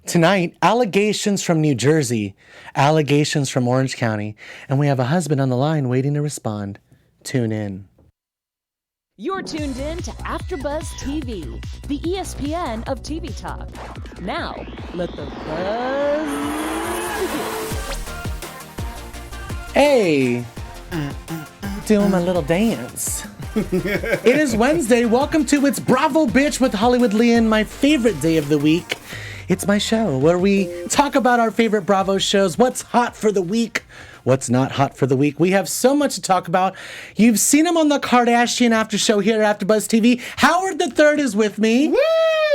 Tonight, allegations from New Jersey, allegations from Orange County, and we have a husband on the line waiting to respond. Tune in. You're tuned in to AfterBuzz TV, the ESPN of TV talk. Now, let the buzz begin. Hey, doing my little dance. It is Wednesday. Welcome to It's Bravo Bitch with Hollywood Leon, my favorite day of the week. It's my show where we talk about our favorite Bravo shows, what's hot for the week, what's not hot for the week. We have so much to talk about. You've seen him on the Kardashian After Show here at AfterBuzz TV. Howard III is with me. Woo!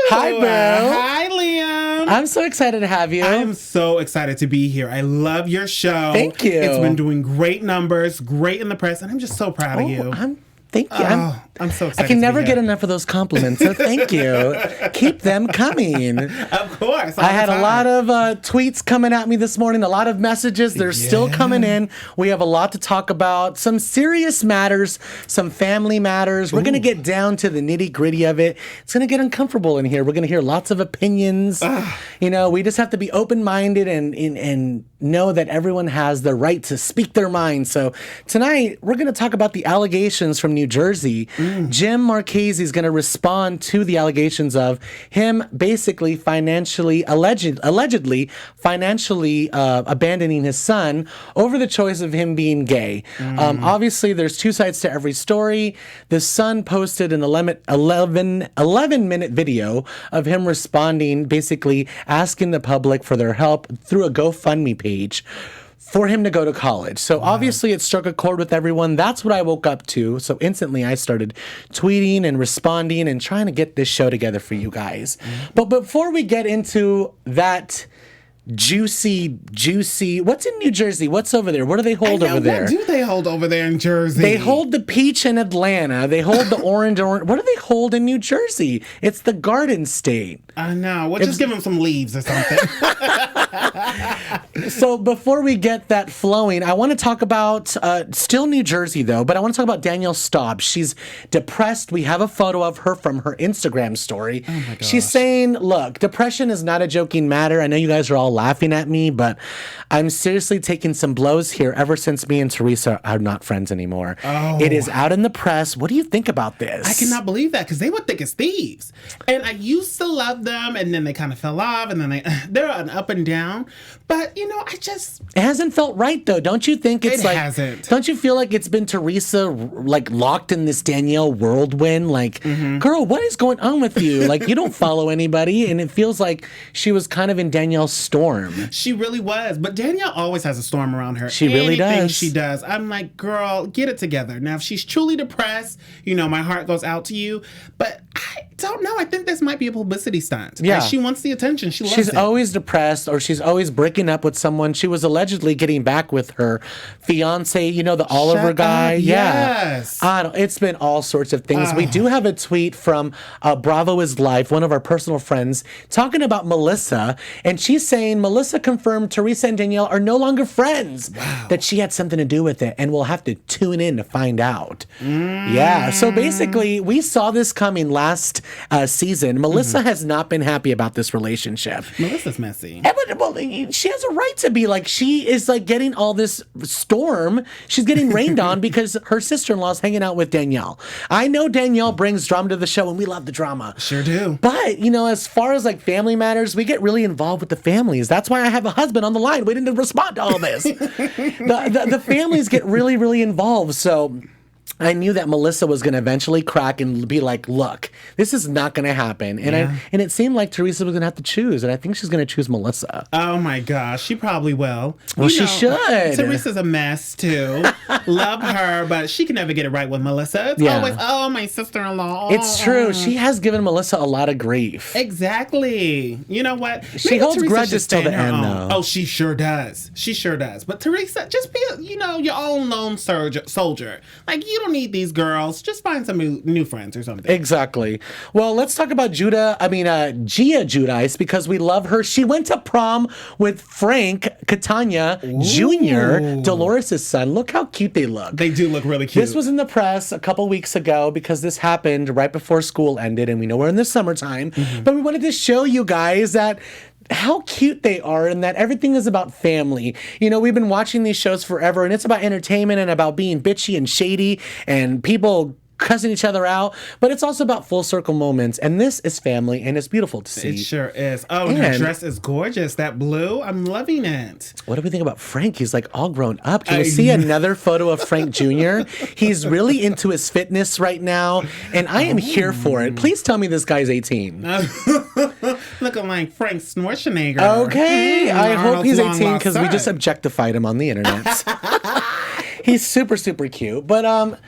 Hi, bro. Hi, Liam. I'm so excited to have you. I'm so excited to be here. I love your show. Thank you. It's been doing great numbers, great in the press, and I'm just so proud of you. Thank you. I'm so excited. I can never get enough of those compliments, so thank you. Keep them coming. Of course. I had a lot of tweets coming at me this morning, a lot of messages. They're still coming in. We have a lot to talk about. Some serious matters, some family matters. We're going to get down to the nitty gritty of it. It's going to get uncomfortable in here. We're going to hear lots of opinions. You know, we just have to be open-minded and know that everyone has the right to speak their mind. So tonight, we're going to talk about the allegations from New Jersey. Jim Marchese is going to respond to the allegations of him basically allegedly financially abandoning his son over the choice of him being gay. Obviously, there's two sides to every story. The son posted an 11-minute video of him responding, basically asking the public for their help through a GoFundMe page for him to go to college. So obviously it struck a chord with everyone. That's what I woke up to. So instantly I started tweeting and responding and trying to get this show together for you guys. But before we get into that juicy, what's in New Jersey? What's over there? What do they hold over there? What do they hold over there in Jersey? They hold the peach in Atlanta. They hold the orange. What do they hold in New Jersey? It's the Garden State. I know. Well, just give them some leaves or something. So before we get that flowing, I want to talk about, still New Jersey though, but I want to talk about Danielle Staub. She's depressed. We have a photo of her from her Instagram story. Oh my gosh. She's saying, look, depression is not a joking matter. I know you guys are all laughing at me, but I'm seriously taking some blows here ever since me and Teresa are not friends anymore. It is out in the press. What do you think about this? I cannot believe that because they were thick as thieves. And I used to love them and then they kind of fell off and then they're an up and down. But, you know, it hasn't felt right though. Don't you think it's like, hasn't. Don't you feel like it's been Teresa like locked in this Danielle whirlwind? Like, girl, what is going on with you? Like, you don't follow anybody. And it feels like she was kind of in Danielle's storm. She really was. But Danielle always has a storm around her. She really does. Anything she does. I'm like, girl, get it together. Now, if she's truly depressed, you know, my heart goes out to you. But I don't know. I think this might be a publicity stunt. Yeah. Like, she wants the attention. She's always depressed or she's always breaking up with someone. She was allegedly getting back with her fiance, you know, the Oliver guy. Yes. It's been all sorts of things. We do have a tweet from Bravo is Life, one of our personal friends, talking about Melissa. And she's saying Melissa confirmed Teresa and Danielle are no longer friends. Wow. That she had something to do with it. And we'll have to tune in to find out. Yeah. So basically, we saw this coming last season. Melissa has not been happy about this relationship. Melissa's messy. Well, she has a right to be like, she is like getting all this storm. She's getting rained on because her sister-in-law is hanging out with Danielle. I know Danielle brings drama to the show and we love the drama. Sure do. But, you know, as far as like family matters, we get really involved with the families. That's why I have a husband on the line waiting to respond to all this. the families get really, really involved. So I knew that Melissa was going to eventually crack and be like, look, this is not going to happen. And and it seemed like Teresa was going to have to choose. And I think she's going to choose Melissa. Oh, my gosh. She probably will. Well, she should. Teresa's a mess, too. Love her, but she can never get it right with Melissa. It's always, my sister-in-law. It's true. She has given Melissa a lot of grief. Exactly. You know what? She holds grudges till the end, though. Oh, she sure does. She sure does. But Teresa, just be, your own lone soldier. Like, you don't need these girls. Just find some new friends or something. Exactly. Well, let's talk about Gia Giudice because we love her. She went to prom with Frank Catania Jr., Dolores' son. Look how cute they look. They do look really cute. This was in the press a couple weeks ago because this happened right before school ended, and we know we're in the summertime. But we wanted to show you guys that how cute they are and that everything is about family. You know, we've been watching these shows forever and it's about entertainment and about being bitchy and shady and people cussing each other out, but it's also about full circle moments, and this is family, and it's beautiful to see. It sure is. Oh, and her dress is gorgeous. That blue, I'm loving it. What do we think about Frank? He's like all grown up. Can we see another photo of Frank Jr.? He's really into his fitness right now, and I am here for it. Please tell me this guy's 18. Looking like Frank Schwarzenegger. Okay, I hope he's 18 because we just son. objectified him on the internet. He's super, super cute, but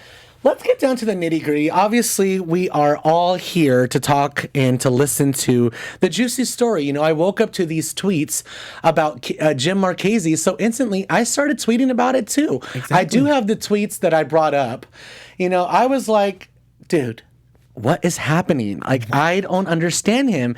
let's get down to the nitty-gritty. Obviously, we are all here to talk and to listen to the juicy story. You know, I woke up to these tweets about Jim Marchese, so instantly I started tweeting about it too. Exactly. I do have the tweets that I brought up. You know, I was like, dude, what is happening? Like, I don't understand him.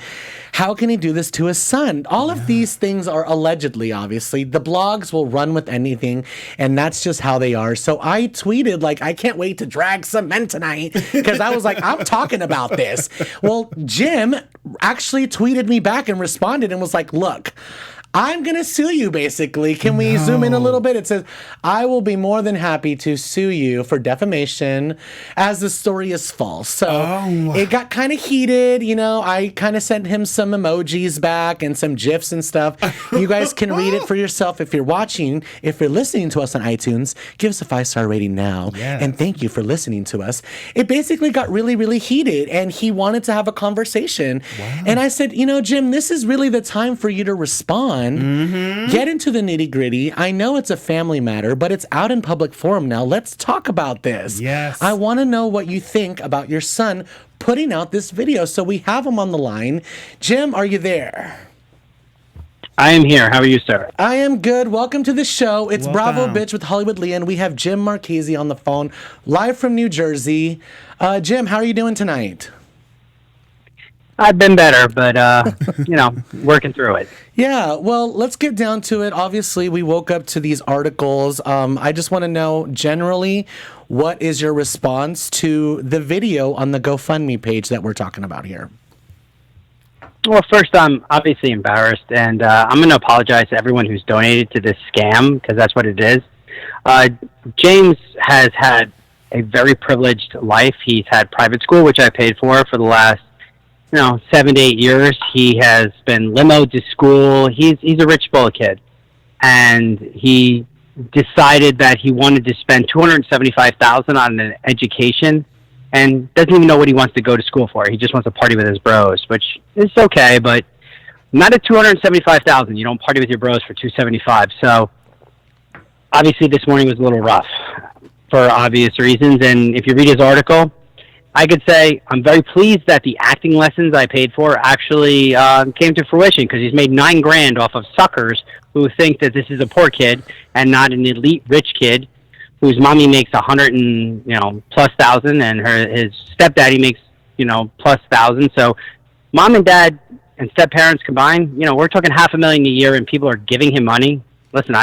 How can he do this to his son? All of these things are allegedly, obviously. The blogs will run with anything, and that's just how they are. So I tweeted, like, I can't wait to drag some men tonight, because I was like, I'm talking about this. Well, Jim actually tweeted me back and responded and was like, look, I'm going to sue you, basically. Can we zoom in a little bit? It says, I will be more than happy to sue you for defamation as the story is false. So it got kind of heated. You know, I kind of sent him some emojis back and some GIFs and stuff. You guys can read it for yourself if you're watching. If you're listening to us on iTunes, give us a 5-star rating now. Yes. And thank you for listening to us. It basically got really, really heated, and he wanted to have a conversation. Wow. And I said, you know, Jim, this is really the time for you to respond. Get into the nitty gritty. I know it's a family matter, but it's out in public forum now. Let's talk about this. Yes. I want to know what you think about your son putting out this video. So we have him on the line. Jim, are you there? I am here. How are you, sir? I am good. Welcome to the show. It's Bravo Bitch with Hollywood Leon. We have Jim Marchese on the phone, live from New Jersey. Jim, how are you doing tonight? I've been better, but, you know, working through it. Yeah, well, let's get down to it. Obviously, we woke up to these articles. I just want to know, generally, what is your response to the video on the GoFundMe page that we're talking about here? Well, first, I'm obviously embarrassed, and I'm going to apologize to everyone who's donated to this scam, because that's what it is. James has had a very privileged life. He's had private school, which I paid for the last 7 to 8 years. He has been limoed to school. He's a rich bullet kid, and he decided that he wanted to spend $275,000 on an education, and doesn't even know what he wants to go to school for. He just wants to party with his bros, which is okay, but not at $275,000. You don't party with your bros for $275,000. So obviously, this morning was a little rough for obvious reasons. And if you read his article, I could say I'm very pleased that the acting lessons I paid for actually came to fruition, because he's made $9,000 off of suckers who think that this is a poor kid and not an elite rich kid whose mommy makes plus thousand, and his stepdaddy makes plus thousand. So mom and dad and step parents combined, we're talking $500,000 a year, and people are giving him money. Listen,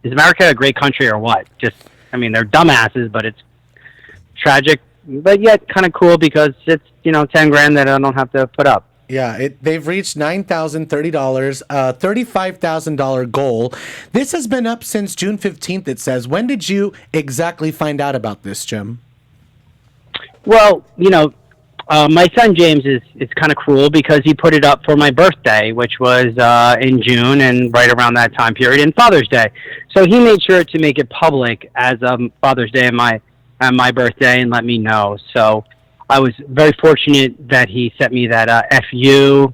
is America a great country or what? They're dumbasses, but it's tragic. But yet kind of cool, because it's, $10,000 that I don't have to put up. Yeah, they've reached $9,030, $35,000 goal. This has been up since June 15th, it says. When did you exactly find out about this, Jim? Well, my son James is kind of cruel, because he put it up for my birthday, which was in June, and right around that time period, and Father's Day. So he made sure to make it public as Father's Day and my birthday, and let me know. So I was very fortunate that he sent me that FU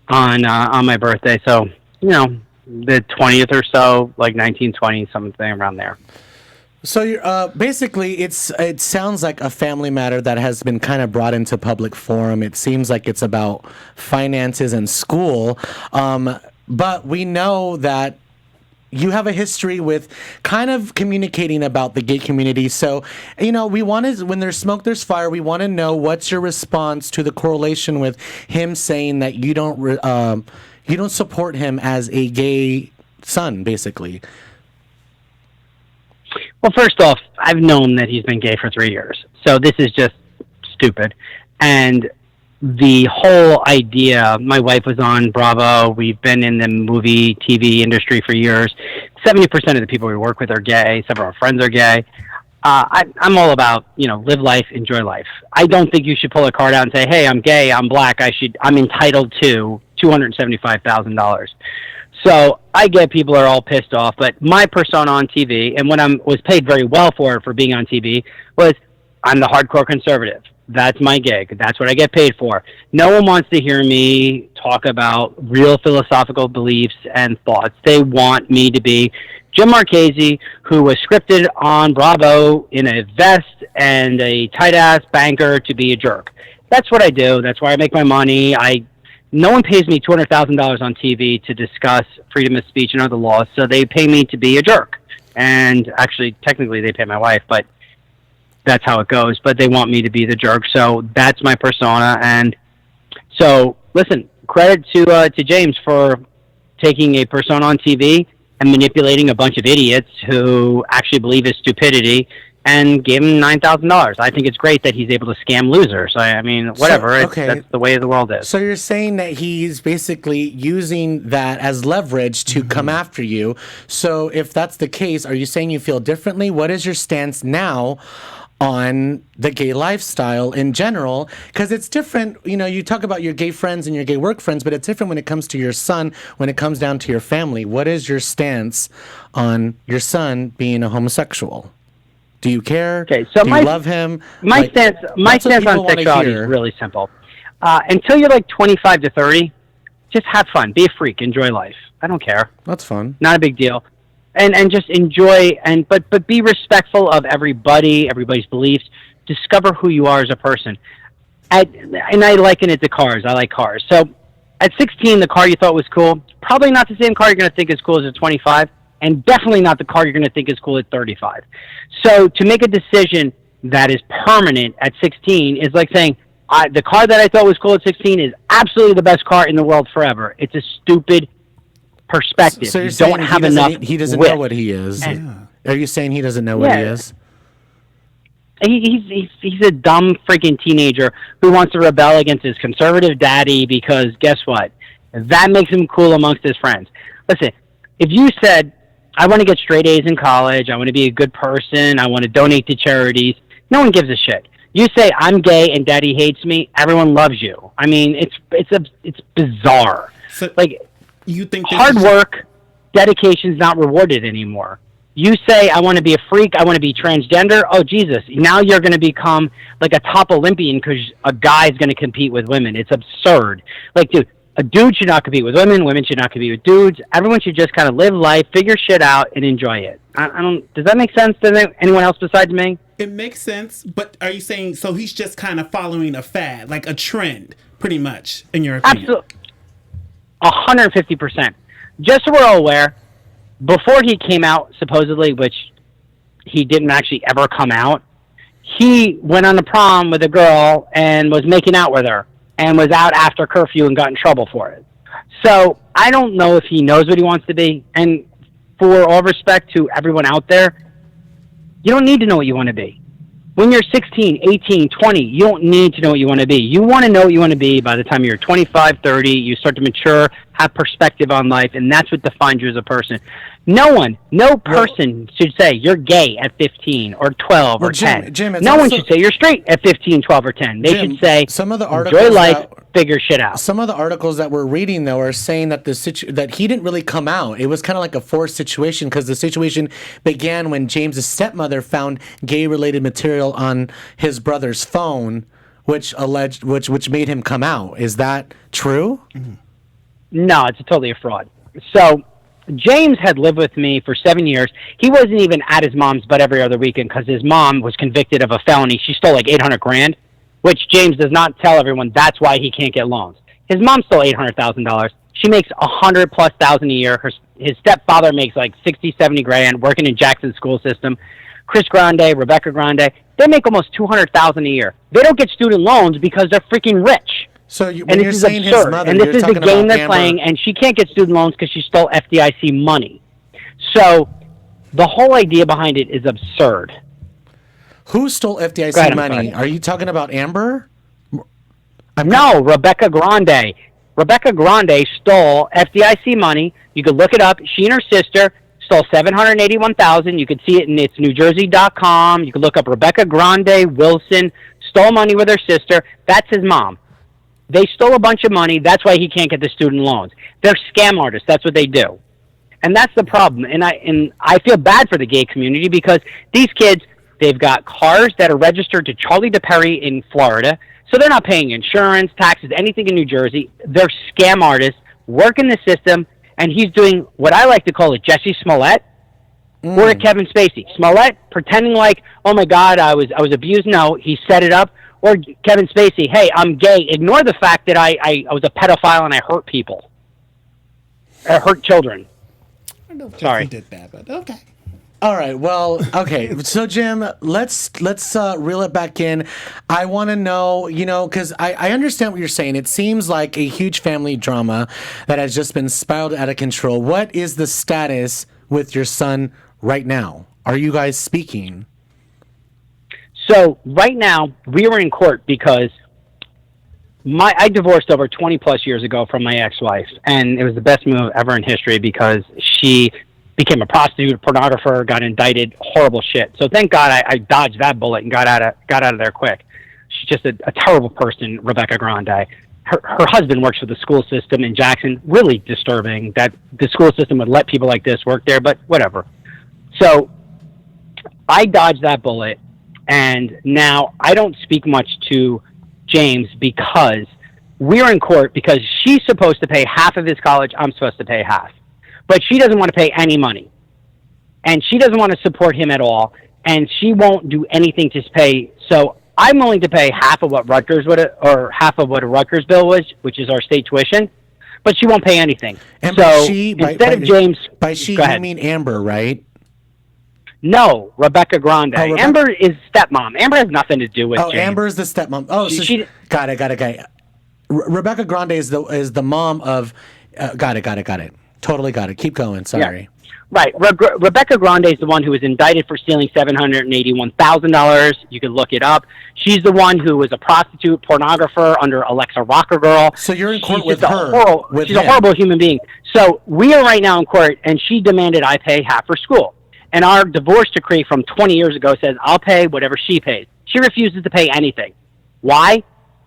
on my birthday. So, the 20th or so, like 1920, something around there. So you're, basically, it sounds like a family matter that has been kind of brought into public forum. It seems like it's about finances and school. But we know that you have a history with kind of communicating about the gay community. So, we want to, when there's smoke, there's fire. We want to know, what's your response to the correlation with him saying that you don't support him as a gay son, basically? Well, first off, I've known that he's been gay for 3 years. So this is just stupid. And the whole idea, my wife was on Bravo. We've been in the movie, TV industry for years. 70% of the people we work with are gay. Some of our friends are gay. I'm all about, live life, enjoy life. I don't think you should pull a card out and say, hey, I'm gay, I'm black, I'm entitled to $275,000. So I get people are all pissed off, but my persona on TV, and when I was paid very well for being on TV, was I'm the hardcore conservative. That's my gig. That's what I get paid for. No one wants to hear me talk about real philosophical beliefs and thoughts. They want me to be Jim Marchese, who was scripted on Bravo in a vest and a tight-ass banker to be a jerk. That's what I do. That's why I make my money. No one pays me $200,000 on TV to discuss freedom of speech and other laws, so they pay me to be a jerk. And actually, technically, they pay my wife, but that's how it goes. But they want me to be the jerk, so that's my persona. And so, listen, credit to James for taking a persona on TV and manipulating a bunch of idiots who actually believe his stupidity and gave him $9,000. I think it's great that he's able to scam losers. I mean, whatever. So, okay. That's the way the world is. So you're saying that he's basically using that as leverage to come after you. So if that's the case, are you saying you feel differently? What is your stance now on the gay lifestyle in general? Because it's different. You talk about your gay friends and your gay work friends, but it's different when it comes to your son, when it comes down to your family. What is your stance on your son being a homosexual? Do you care? Okay, so do you love him? My stance on sexuality is really simple. Until you're like 25 to 30, just have fun, be a freak, enjoy life. I don't care. That's fun. Not a big deal. And just enjoy but be respectful of everybody's beliefs. Discover who you are as a person. And I liken it to cars. I like cars. So at 16, the car you thought was cool, probably not the same car you're going to think is cool as at 25. And definitely not the car you're going to think is cool at 35. So to make a decision that is permanent at 16 is like saying, the car that I thought was cool at 16 is absolutely the best car in the world forever. It's a stupid perspective. So you're you don't have enough he doesn't wit. know what he is. Are you saying he doesn't know what he is? He's a dumb freaking teenager who wants to rebel against his conservative daddy because guess what? That makes him cool amongst his friends. Listen, if you said, I want to get straight A's in college, I want to be a good person, I want to donate to charities, no one gives a shit. You say, I'm gay and daddy hates me, everyone loves you. I mean, it's bizarre. So like, you think hard work, dedication's not rewarded anymore. You say, I want to be a freak, I want to be transgender, oh, Jesus, now you're going to become like a top Olympian because a guy's going to compete with women. It's absurd. Like, dude, a dude should not compete with women. Women should not compete with dudes. Everyone should just kind of live life, figure shit out, and enjoy it. I don't. Does that make sense to anyone else besides me? It makes sense, but are you saying so he's just kind of following a fad, like a trend, pretty much, in your opinion? Absolutely, 150%. Just so we're all aware, before he came out, supposedly, which he didn't actually ever come out, he went on a prom with a girl and was making out with her. And was out after curfew and got in trouble for it. So I don't know if he knows what he wants to be. And for all respect to everyone out there, you don't need to know what you want to be. When you're 16, 18, 20, you don't need to know what you want to be. You want to know what you want to be by the time you're 25, 30, you start to mature, have perspective on life, and that's what defines you as a person. No person should say you're gay at 15 or 12 or 10. Jim, no one should say you're straight at 15, 12, or 10. They should say, some of the articles enjoy life, figure shit out. Some of the articles that we're reading, though, are saying that that he didn't really come out. It was kind of like a forced situation because the situation began when James's stepmother found gay-related material on his brother's phone, which made him come out. Is that true? No, it's totally a fraud. So James had lived with me for 7 years. He wasn't even at his mom's but every other weekend because his mom was convicted of a felony. She stole like $800,000, which James does not tell everyone. That's why he can't get loans. His mom stole $800,000. She makes $100,000+ a year. His stepfather makes like 60, 70 grand working in Jackson's school system. Chris Grande, Rebecca Grande, they make almost $200,000 a year. They don't get student loans because they're freaking rich. So when you're saying his mother, and this is the game they're playing, and she can't get student loans because she stole FDIC money. So the whole idea behind it is absurd. Who stole FDIC money? Are you talking about Amber? No, Rebecca Grande. Rebecca Grande stole FDIC money. You could look it up. She and her sister stole $781,000. You could see it in its NewJersey.com. You could look up Rebecca Grande Wilson stole money with her sister. That's his mom. They stole a bunch of money. That's why he can't get the student loans. They're scam artists. That's what they do. And that's the problem. And I feel bad for the gay community because these kids, they've got cars that are registered to Charlie DePerry in Florida, so they're not paying insurance, taxes, anything in New Jersey. They're scam artists, work in the system, and he's doing what I like to call a Jesse Smollett or a Kevin Spacey. Smollett pretending like, oh my God, I was abused. No, he set it up. Or Kevin Spacey, hey, I'm gay. Ignore the fact that I was a pedophile and I hurt people. I hurt children. I don't know if Sorry. Jesse did that, but okay. All right. Well, okay. So, Jim, let's reel it back in. I want to know, because I understand what you're saying. It seems like a huge family drama that has just been spiraled out of control. What is the status with your son right now? Are you guys speaking? So right now, we were in court because I divorced over 20 plus years ago from my ex-wife, and it was the best move ever in history because she became a prostitute, pornographer, got indicted, horrible shit. So thank God I dodged that bullet and got out of there quick. She's just a terrible person, Rebecca Grande. Her husband works for the school system in Jackson. Really disturbing that the school system would let people like this work there, but whatever. So I dodged that bullet. And now I don't speak much to James because we're in court because she's supposed to pay half of his college. I'm supposed to pay half. But she doesn't want to pay any money. And she doesn't want to support him at all. And she won't do anything to pay. So I'm willing to pay half of what Rutgers half of what a Rutgers bill was, which is our state tuition. But she won't pay anything. And so instead of James... By she, you mean Amber, right? No, Rebecca Grande. Amber is stepmom. Amber has nothing to do with James. Amber's the stepmom. Oh, she got it. Rebecca Grande is the mom of... Got it. Totally got it. Keep going. Sorry. Yeah. Right. Rebecca Grande is the one who was indicted for stealing $781,000. You can look it up. She's the one who was a prostitute, pornographer under Alexa Rocker Girl. So you're in court with her. She's a horrible human being. So we are right now in court, and she demanded I pay half for school. And our divorce decree from 20 years ago says I'll pay whatever she pays. She refuses to pay anything. Why?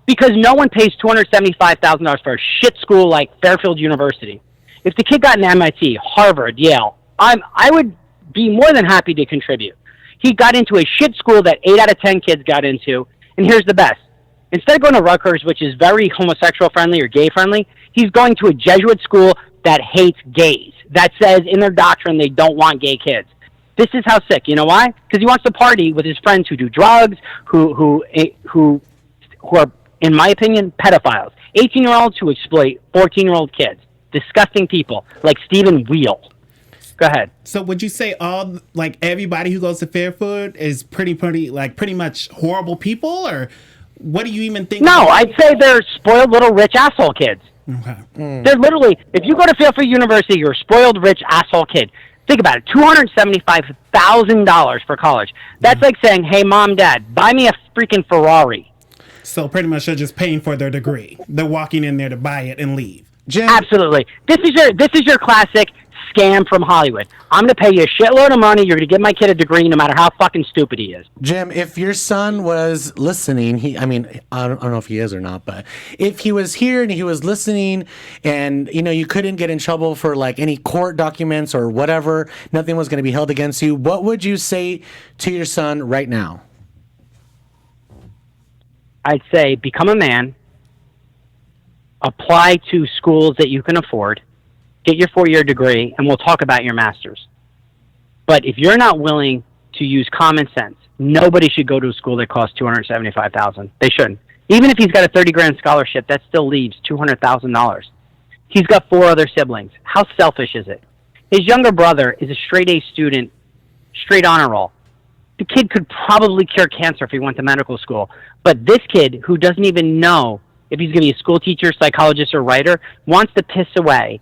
Because no one pays $275,000 for a shit school like Fairfield University. If the kid got an MIT, Harvard, Yale, I would be more than happy to contribute. He got into a shit school that 8 out of 10 kids got into, and here's the best. Instead of going to Rutgers, which is very homosexual friendly or gay friendly, he's going to a Jesuit school that hates gays, that says in their doctrine they don't want gay kids. This is how sick. You know why? Because he wants to party with his friends who do drugs, who are, in my opinion, pedophiles. 18-year-olds who exploit 14-year-old kids. Disgusting people like Stephen Wheel. Go ahead. So would you say everybody who goes to Fairfield is pretty much horrible people, or what do you even think? No, I'd say they're spoiled little rich asshole kids. Okay. They're literally, if you go to Fairfield University, you're a spoiled rich asshole kid. Think about it, $275,000 for college. That's like saying, hey, mom, dad, buy me a freaking Ferrari. So pretty much they're just paying for their degree. They're walking in there to buy it and leave. Jim? Absolutely. This is your classic scam from Hollywood. I'm going to pay you a shitload of money. You're going to give my kid a degree no matter how fucking stupid he is. Jim, if your son was listening, I don't know if he is or not, but if he was here and he was listening and, you couldn't get in trouble for any court documents or whatever, nothing was going to be held against you, what would you say to your son right now? I'd say become a man, apply to schools that you can afford, get your 4-year degree, and we'll talk about your master's. But if you're not willing to use common sense, nobody should go to a school that costs $275,000. They shouldn't. Even if he's got a $30,000 scholarship, that still leaves $200,000. He's got 4 other siblings. How selfish is it? His younger brother is a straight-A student, straight honor roll. The kid could probably cure cancer if he went to medical school. But this kid, who doesn't even know if he's going to be a school teacher, psychologist, or writer, wants to piss away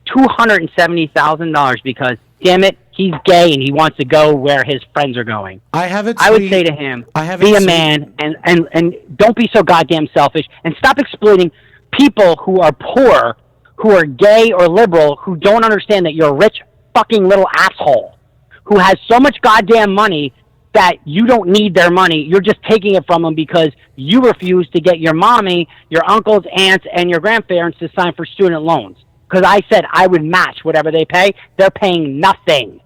$270,000 because, damn it, he's gay and he wants to go where his friends are going. I would say to him, be a man and don't be so goddamn selfish and stop exploiting people who are poor, who are gay or liberal, who don't understand that you're a rich fucking little asshole who has so much goddamn money that you don't need their money. You're just taking it from them because you refuse to get your mommy, your uncles, aunts, and your grandparents to sign for student loans. Because I said I would match whatever they pay. They're paying nothing.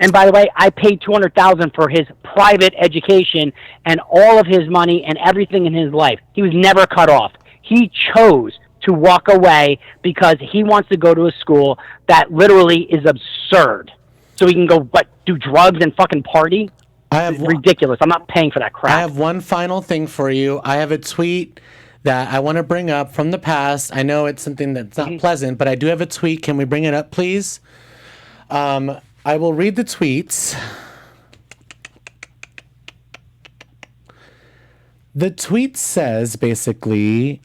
And by the way, I paid $200,000 for his private education and all of his money and everything in his life. He was never cut off. He chose to walk away because he wants to go to a school that literally is absurd. So he can go, do drugs and fucking party? It's ridiculous. I'm not paying for that crap. I have one final thing for you. I have a tweet that I want to bring up from the past. I know it's something that's not pleasant, but I do have a tweet. Can we bring it up, please? I will read the tweets. The tweet says, basically,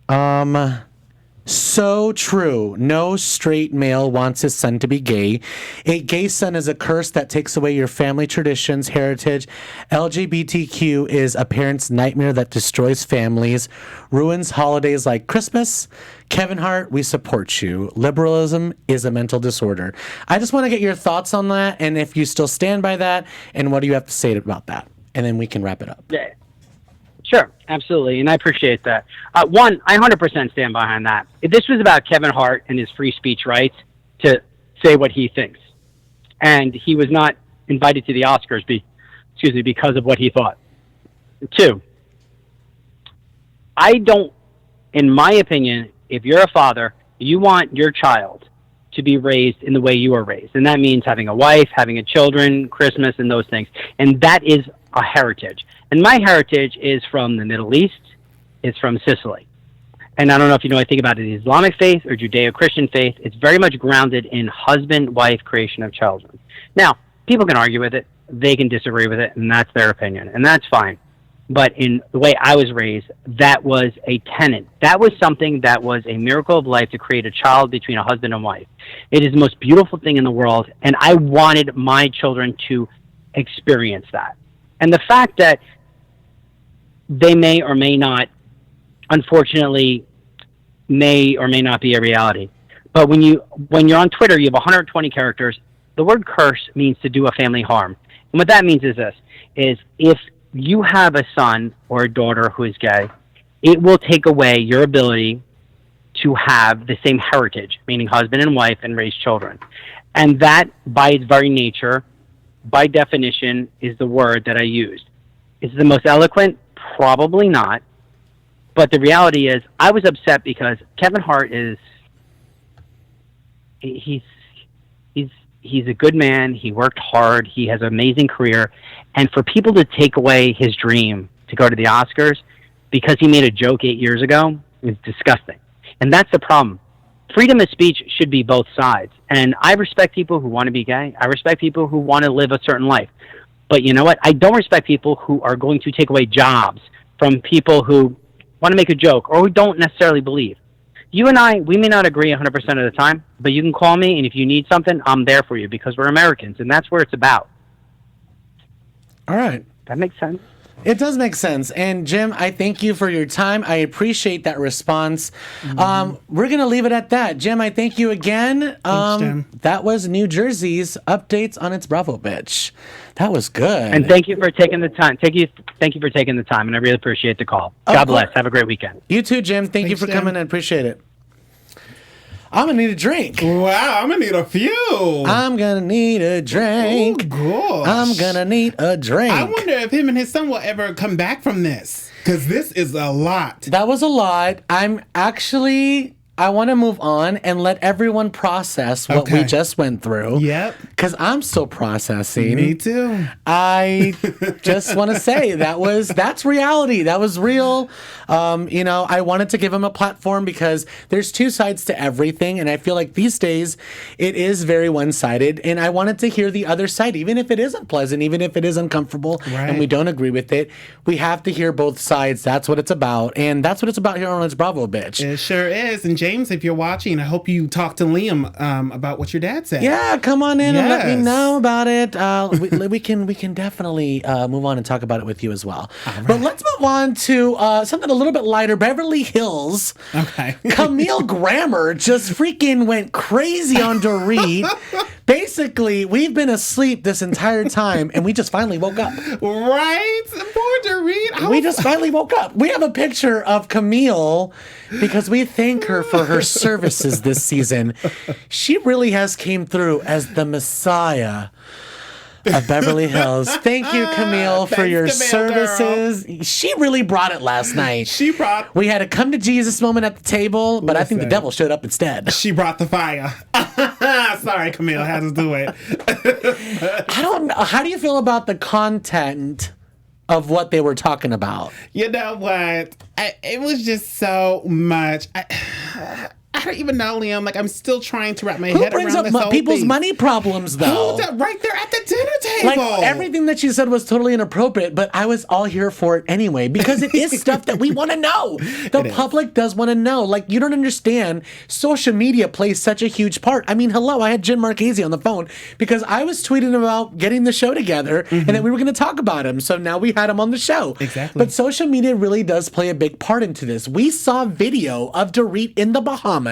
so true. No straight male wants his son to be gay. A gay son is a curse that takes away your family traditions, heritage. LGBTQ is a parent's nightmare that destroys families, ruins holidays like Christmas. Kevin Hart, we support you. Liberalism is a mental disorder. I just want to get your thoughts on that, and if you still stand by that, and what do you have to say about that? And then we can wrap it up. Yeah. Sure, absolutely, and I appreciate that. One, I 100% stand behind that. If this was about Kevin Hart and his free speech rights to say what he thinks, and he was not invited to the Oscars because of what he thought. Two, I don't, in my opinion, if you're a father, you want your child to be raised in the way you are raised, and that means having a wife, having a children, Christmas, and those things, and that is a heritage. And my heritage is from the Middle East. It's from Sicily. And I don't know if you know anything about the Islamic faith or Judeo-Christian faith. It's very much grounded in husband-wife creation of children. Now, people can argue with it. They can disagree with it, and that's their opinion, and that's fine. But in the way I was raised, that was a tenet. That was something that was a miracle of life to create a child between a husband and wife. It is the most beautiful thing in the world, and I wanted my children to experience that. And the fact that they may or may not, unfortunately, may or may not be a reality. But when you're on Twitter, you have 120 characters. The word curse means to do a family harm. And what that means is this, is if you have a son or a daughter who is gay, it will take away your ability to have the same heritage, meaning husband and wife, and raise children. And that, by its very nature, by definition, is the word that I used. Is it the most eloquent? Probably not. But the reality is, I was upset because Kevin Hart is, he's a good man. He worked hard. He has an amazing career. And for people to take away his dream to go to the Oscars because he made a joke 8 years ago is disgusting. And that's the problem. Freedom of speech should be both sides. And I respect people who want to be gay. I respect people who want to live a certain life. But you know what? I don't respect people who are going to take away jobs from people who want to make a joke or who don't necessarily believe. You and I, we may not agree 100% of the time, but you can call me, and if you need something, I'm there for you because we're Americans, and that's where it's about. All right. That makes sense. It does make sense. And Jim, I thank you for your time. I appreciate that response. We're going to leave it at that. Jim, I thank you again. Thanks, Jim. That was New Jersey's updates on its Bravo Bitch. That was good. And thank you for taking the time. Thank you for taking the time, and I really appreciate the call. God bless. Have a great weekend. You too, Jim. Thank you for coming. I appreciate it. I'm going to need a drink. Wow, I'm going to need a few. I'm going to need a drink. Oh, gosh. I'm going to need a drink. I wonder if him and his son will ever come back from this. Because this is a lot. That was a lot. I want to move on and let everyone process what we just went through. Yep. Because I'm still processing. Me too. I just want to say that's reality. That was real. I wanted to give him a platform because there's two sides to everything. And I feel like these days it is very one-sided. And I wanted to hear the other side, even if it isn't pleasant, even if it is uncomfortable and we don't agree with it. We have to hear both sides. That's what it's about. And that's what it's about here on It's Bravo Bitch. It sure is. And James, if you're watching, I hope you talk to Liam about what your dad said. Yeah, come on in and let me Yes. know about it. We can definitely move on and talk about it with you as well. But let's move on to something a little bit lighter. Beverly Hills. Okay. Camille Grammer just freaking went crazy on Dorit. Basically, we've been asleep this entire time, and we just finally woke up. Right? Poor Dorit. We just finally woke up. We have a picture of Camille because we thank her for her services this season. She really has came through as the Messiah of Beverly Hills. Thank you, Camille, for Thanks, your Camille, services. She really brought it last night. We had a come to Jesus moment at the table, but I think the Listen. devil showed up instead. She brought the fire. Sorry, Camille, had to do it. I don't know. How do you feel about the content of what they were talking about? You know what? It was just so much. I don't even know, Liam. Like, I'm still trying to wrap my Who head brings around up this whole people's thing. money problems, though? Right there at the dinner Like, table. everything that she said was totally inappropriate, but I was all here for it anyway, because it is stuff that we want to know. The public does want to know. Like, you don't understand. Social media plays such a huge part. I mean, hello, I had Jen Marchese on the phone because I was tweeting about getting the show together and that we were going to talk about him. So now we had him on the show. Exactly. But social media really does play a big part into this. We saw video of Dorit in the Bahamas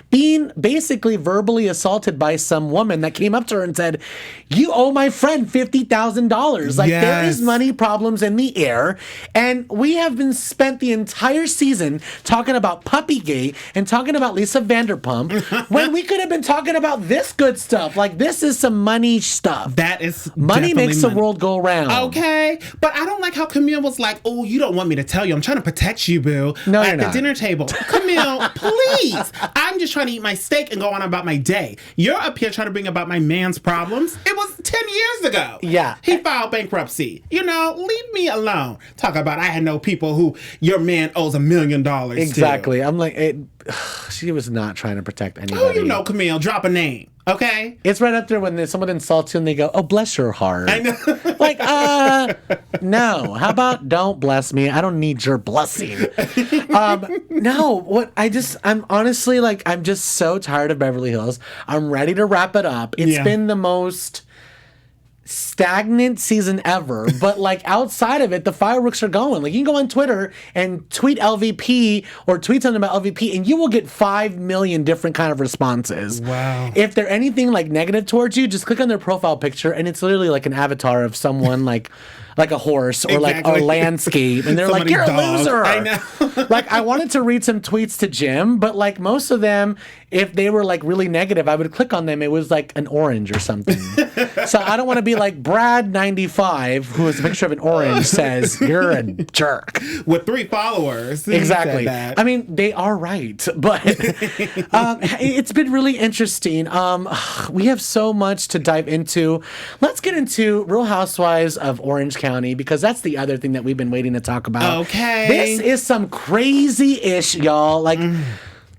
being basically verbally assaulted by some woman that came up to her and said, "You owe my friend $50,000. Like, there is Yes. money problems in the air." And we have been spent the entire season talking about Puppygate and talking about Lisa Vanderpump when we could have been talking about this good stuff. Like, this is some money stuff. That is Money definitely makes the world go round. Okay, but I don't like how Camille was like, "Oh, you don't want me to tell you. I'm trying to protect you, boo." No, at you're the not. dinner table. Camille, please. I'm just trying to eat my steak and go on about my day. You're up here trying to bring about my man's problems. It was 10 years ago. Yeah. He filed bankruptcy. You know, leave me alone. Talk about I know people who your man owes $1 million to. Exactly. I'm like, she was not trying to protect anybody. Oh, you know, Camille, drop a name. Okay? It's right up there when someone insults you and they go, "Oh, bless your heart." I know. Like, no. How about don't bless me? I don't need your blessing. No, I'm honestly like, I'm just so tired of Beverly Hills. I'm ready to wrap it up. It's been the most stagnant season ever, but like outside of it, the fireworks are going. Like, you can go on Twitter and tweet LVP or tweet something about LVP and you will get 5 million different kind of responses. Wow. If they're anything like negative towards you, just click on their profile picture and it's literally like an avatar of someone like a horse or like a landscape, and they're like, Somebody's "You're a dog." loser." I know. Like, I wanted to read some tweets to Jim, but like most of them, if they were like really negative, I would click on them. It was like an orange or something. So I don't want to be like Brad95, who has a picture of an orange, says, "You're a jerk." With 3 followers. He Exactly. said that. I mean, they are right, but it's been really interesting. We have so much to dive into. Let's get into Real Housewives of Orange County, because that's the other thing that we've been waiting to talk about. Okay. This is some crazy-ish, y'all. Like,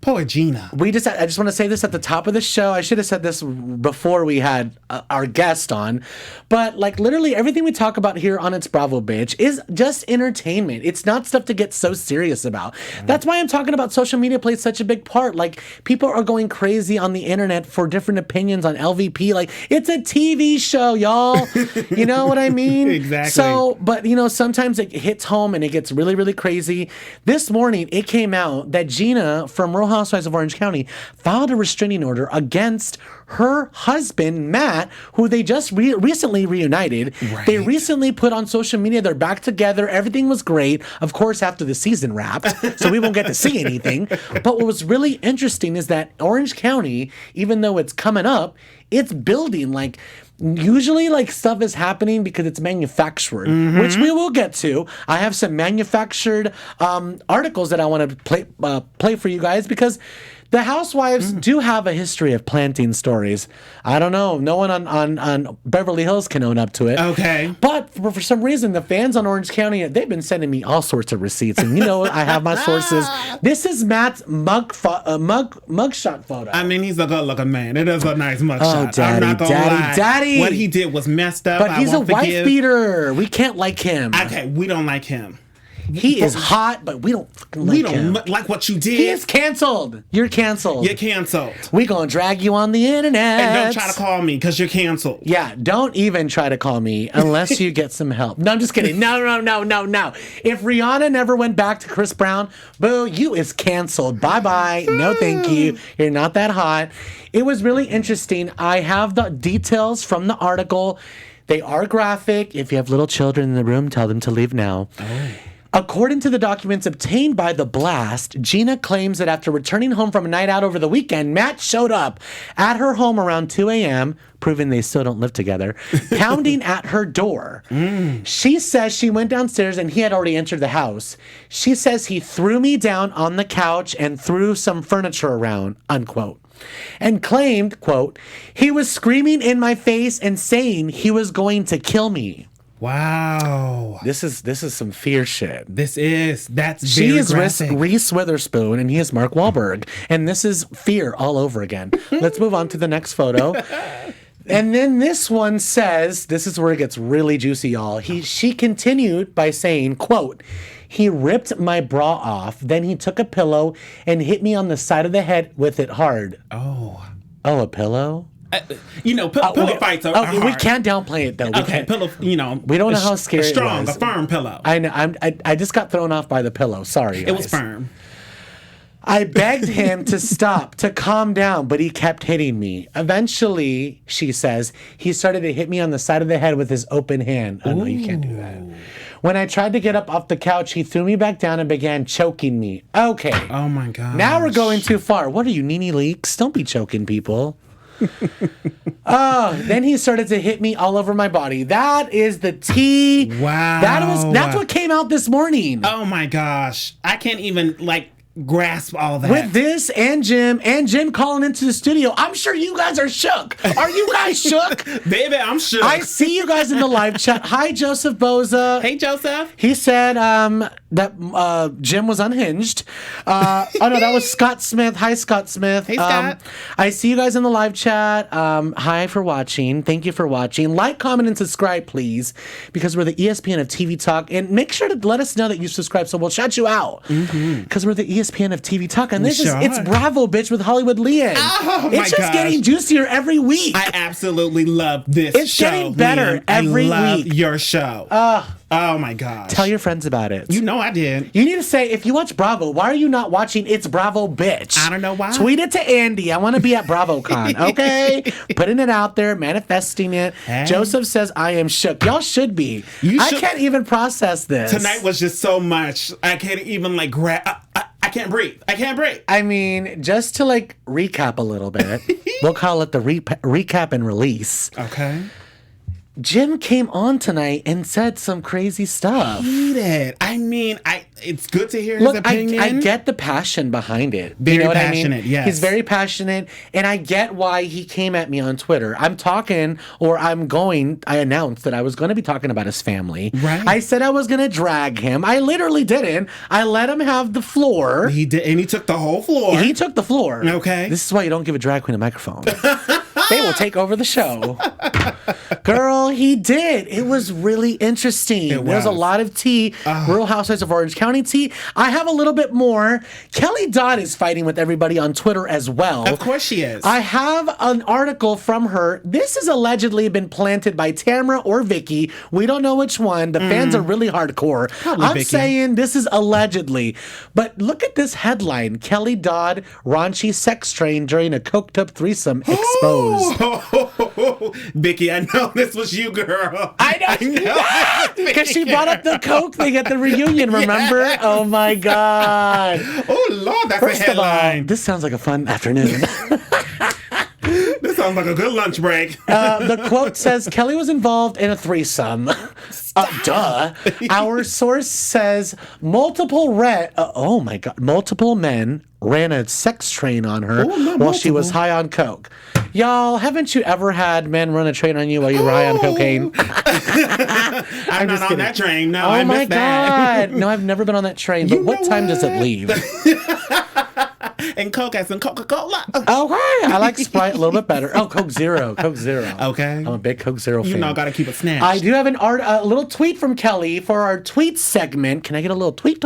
Poor Gina. I just want to say this at the top of the show. I should have said this before we had our guest on. But like, literally everything we talk about here on It's Bravo Bitch is just entertainment. It's not stuff to get so serious about. That's why I'm talking about social media plays such a big part. Like, people are going crazy on the internet for different opinions on LVP. Like, it's a TV show, y'all. You know what I mean? Exactly. So, but you know, sometimes it hits home and it gets really, really crazy. This morning, it came out that Gina from Real Housewives of Orange County filed a restraining order against her husband, Matt, who they just recently reunited. Right. They recently put on social media, they're back together. Everything was great. Of course, after the season wrapped, so we won't get to see anything. But what was really interesting is that Orange County, even though it's coming up, it's building. Like, usually like stuff is happening because it's manufactured, which we will get to. I have some manufactured articles that I want to play for you guys, because the housewives do have a history of planting stories. I don't know. No one on Beverly Hills can own up to it. Okay. But for some reason, the fans on Orange County, they've been sending me all sorts of receipts. And you know, I have my sources. This is Matt's mugshot photo. I mean, he's a good-looking man. It is a nice mugshot. Oh, daddy, I'm not gonna lie. daddy. What he did was messed up. But I he's a won't wife forgive. beater. We can't like him. Okay, we don't like him. He is hot, but we don't fucking like him. Like what you did. He is canceled. You're canceled. You're canceled. We gonna drag you on the internet. And don't try to call me because you're canceled. Yeah, don't even try to call me unless you get some help. No, I'm just kidding. No. If Rihanna never went back to Chris Brown, boo, you is canceled. Bye-bye. No, thank you. You're not that hot. It was really interesting. I have the details from the article. They are graphic. If you have little children in the room, tell them to leave now. Oh. According to the documents obtained by The Blast, Gina claims that after returning home from a night out over the weekend, Matt showed up at her home around 2 a.m., proving they still don't live together, pounding at her door. She says she went downstairs and he had already entered the house. She says he threw me down on the couch and threw some furniture around, unquote. And claimed, quote, he was screaming in my face and saying he was going to kill me. Wow. This is some fear shit. That's She very is graphic. Reese Witherspoon and he is Mark Wahlberg. And this is fear all over again. Let's move on to the next photo. And then this one says, this is where it gets really juicy, y'all. She continued by saying, quote, he ripped my bra off, then he took a pillow and hit me on the side of the head with it hard. Oh, a pillow? Pillow fights are hard. We can't downplay it, though. Pillow, we don't know how scary it was. A firm pillow. I know. I just got thrown off by the pillow. Sorry, guys. It was firm. I begged him to stop, to calm down, but he kept hitting me. Eventually, she says, he started to hit me on the side of the head with his open hand. Oh, no, you can't do that. When I tried to get up off the couch, he threw me back down and began choking me. Okay. Oh, my God. Now we're going too far. What are you, Nene Leakes? Don't be choking people. Then he started to hit me all over my body. That is the tea. Wow. That's what came out this morning. Oh, my gosh. I can't even, grasp all that. With this and Jim calling into the studio, I'm sure you guys are shook. Are you guys shook? Baby, I'm shook. I see you guys in the live chat. Hi, Joseph Boza. Hey, Joseph. He said that Jim was unhinged. Oh, no, that was Scott Smith. Hi, Scott Smith. Hey, Scott. I see you guys in the live chat. Hi for watching. Thank you for watching. Like, comment, and subscribe, please, because we're the ESPN of TV Talk. And make sure to let us know that you subscribe so we'll shout you out. Because we're the ESPN of TV Talk. And it's Bravo, bitch, with Hollywood Leanne. Oh, my It's just gosh. getting juicier every week. I absolutely love this show. It's getting better Leanne. every I love week. your show. Oh, my gosh. Tell your friends about it. You know I did. You need to say, if you watch Bravo, why are you not watching It's Bravo, Bitch? I don't know why. Tweet it to Andy. I want to be at BravoCon, okay? Putting it out there, manifesting it. Hey. Joseph says, I am shook. Y'all should be. I can't even process this. Tonight was just so much. I can't even, grab... I can't breathe. I mean, just to, recap a little bit, we'll call it the recap and release. Okay. Jim came on tonight and said some crazy stuff. He did. I mean, it's good to hear his opinion. I get the passion behind it. Very you know what passionate, I mean? yes. He's very passionate, and I get why he came at me on Twitter. I announced that I was going to be talking about his family. Right. I said I was going to drag him. I literally didn't. I let him have the floor. He did, and he took the whole floor. He took the floor. Okay. This is why you don't give a drag queen a microphone. They will take over the show. Girl, he did. It was really interesting. There's a lot of tea. Real Housewives of Orange County tea. I have a little bit more. Kelly Dodd is fighting with everybody on Twitter as well. Of course she is. I have an article from her. This has allegedly been planted by Tamara or Vicky. We don't know which one. The fans are really hardcore. Probably I'm Vicky. saying this is allegedly. But look at this headline. Kelly Dodd, raunchy sex train during a coked up threesome exposed. Vicky, I know this was you, girl. I know. Because she brought up the Coke thing at the reunion, remember? Yes. Oh, my God. Oh, Lord, that's First a headline. of all, this sounds like a fun afternoon. This sounds like a good lunch break. The quote says, Kelly was involved in a threesome. Duh. Our source says multiple men ran a sex train on her while she was high on coke. Y'all, haven't you ever had men run a train on you while you were high on cocaine? I'm not on that train. No, Oh I my missed that. God. No, I've never been on that train. But what time does it leave? And Coke as in Coca-Cola. Okay, I like Sprite a little bit better. Oh, Coke Zero. Okay. I'm a big Coke Zero fan. You know, gotta keep it snatched. I do have a little tweet from Kelly for our tweet segment. Can I get a little tweet?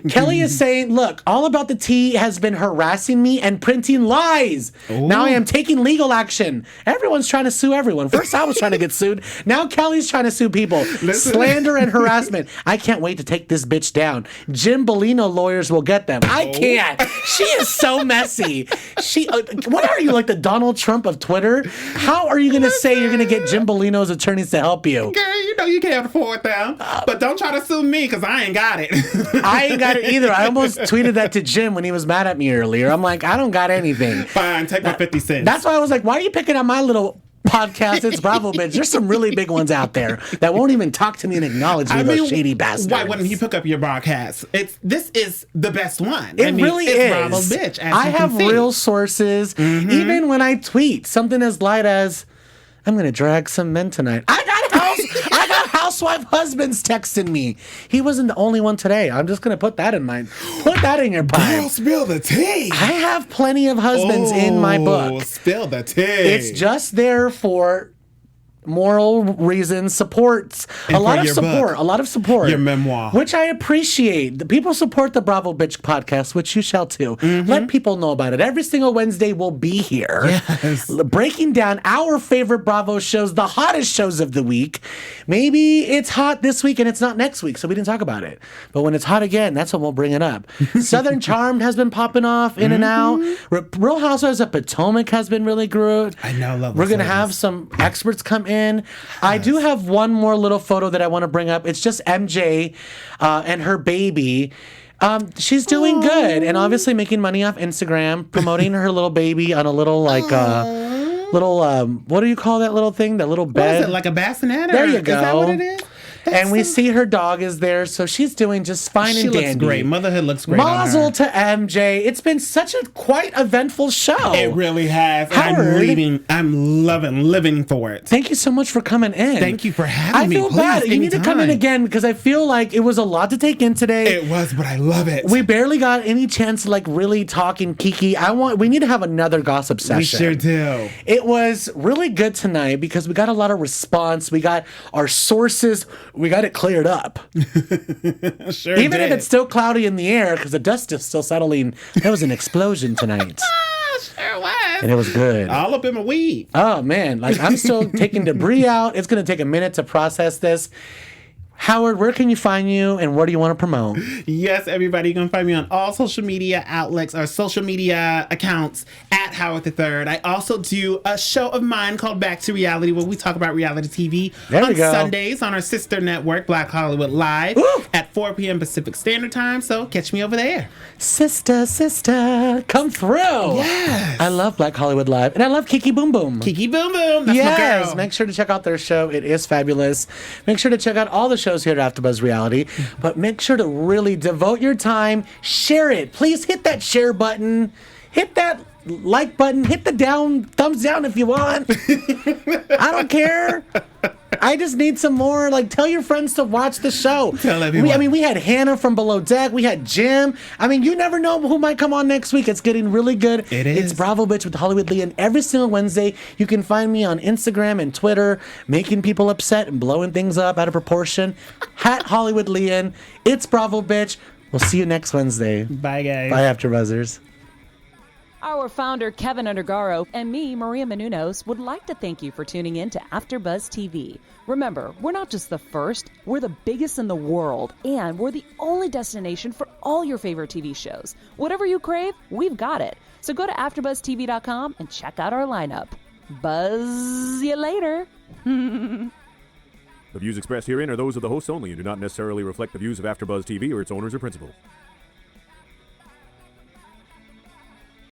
Kelly is saying, look, All About the Tea has been harassing me and printing lies. Ooh. Now I am taking legal action. Everyone's trying to sue everyone. First I was trying to get sued. Now Kelly's trying to sue people. Listen. Slander and harassment. I can't wait to take this bitch down. Jim Bellino lawyers will get them. I can't. She is so messy. What are you, like the Donald Trump of Twitter? How are you going to say you're going to get Jim Bellino's attorneys to help you? Girl, you know you can't afford them. But don't try to sue me because I ain't got it. I ain't got it either. I almost tweeted that to Jim when he was mad at me earlier. I'm like, I don't got anything. Fine, take my 50 cents. That's why I was like, why are you picking on my little podcast? It's Bravo Bitch. There's some really big ones out there that won't even talk to me and acknowledge me, those shady bastards. Why wouldn't he pick up your broadcast? This is the best one. It really is. Bravo Bitch. I have real sources. Mm-hmm. Even when I tweet something as light as, I'm going to drag some men tonight. I got housewife husbands texting me. He wasn't the only one today. I'm just going to put that in mind. Put that in your pipe. Girl, spill the tea. I have plenty of husbands in my book. Spill the tea. It's just there for moral reasons, supports, a lot of support. Your memoir. Which I appreciate. The people support the Bravo Bitch podcast, which you shall too. Mm-hmm. Let people know about it. Every single Wednesday we'll be here. Yes. Breaking down our favorite Bravo shows, the hottest shows of the week. Maybe it's hot this week and it's not next week, so we didn't talk about it. But when it's hot again, that's when we'll bring it up. Southern Charm has been popping off in and out. Real Housewives of Potomac has been really good. I know, love We're going to have some experts come in. Yes. I do have one more little photo that I want to bring up. It's just MJ and her baby. She's doing good and obviously making money off Instagram, promoting her little baby on a little what do you call that little thing? That little bed? What is it, like a bassinet? There you go. Is that what it is? And we see her dog is there, so she's doing just fine and dandy. She looks great. Motherhood looks great. Mazel to MJ. It's been such a quite eventful show. It really has. Howard, I'm living for it. Thank you so much for coming in. Thank you for having me. I feel bad. You need to come in again because I feel like it was a lot to take in today. It was, but I love it. We barely got any chance to like really talk and kiki. We need to have another gossip session. We sure do. It was really good tonight because we got a lot of response. We got our sources. We got it cleared up. Sure Even did. if it's still cloudy in the air because the dust is still settling. There was an explosion tonight. Sure was. And it was good. All up in my weed. Oh, man. Like, I'm still taking debris out. It's going to take a minute to process this. Howard, where can you find you and what do you want to promote? Yes, everybody, you can find me on all social media outlets or social media accounts at Howard III. I also do a show of mine called Back to Reality where we talk about reality TV on Sundays on our sister network, Black Hollywood Live, at 4 p.m. Pacific Standard Time. So catch me over there. Sister, come through. Yes. I love Black Hollywood Live. And I love Kiki Boom Boom. Kiki Boom Boom. That's my girl. Make sure to check out their show. It is fabulous. Make sure to check out all the shows here at AfterBuzz Reality, but make sure to really devote your time. Share it. Please hit that share button. Hit that like button. Hit the thumbs down if you want. I don't care. I just need some more. Like, tell your friends to watch the show. Tell everyone. We had Hannah from Below Deck. We had Jim. You never know who might come on next week. It's getting really good. It is. It's Bravo Bitch with Hollywood Lee. And every single Wednesday, you can find me on Instagram and Twitter, making people upset and blowing things up out of proportion. At Hollywood Lean. It's Bravo Bitch. We'll see you next Wednesday. Bye, guys. Bye, AfterBuzzers. Our founder, Keven Undergaro, and me, Maria Menounos, would like to thank you for tuning in to AfterBuzz TV. Remember, we're not just the first, we're the biggest in the world, and we're the only destination for all your favorite TV shows. Whatever you crave, we've got it. So go to AfterBuzzTV.com and check out our lineup. Buzz you later. The views expressed herein are those of the hosts only and do not necessarily reflect the views of AfterBuzz TV or its owners or principals.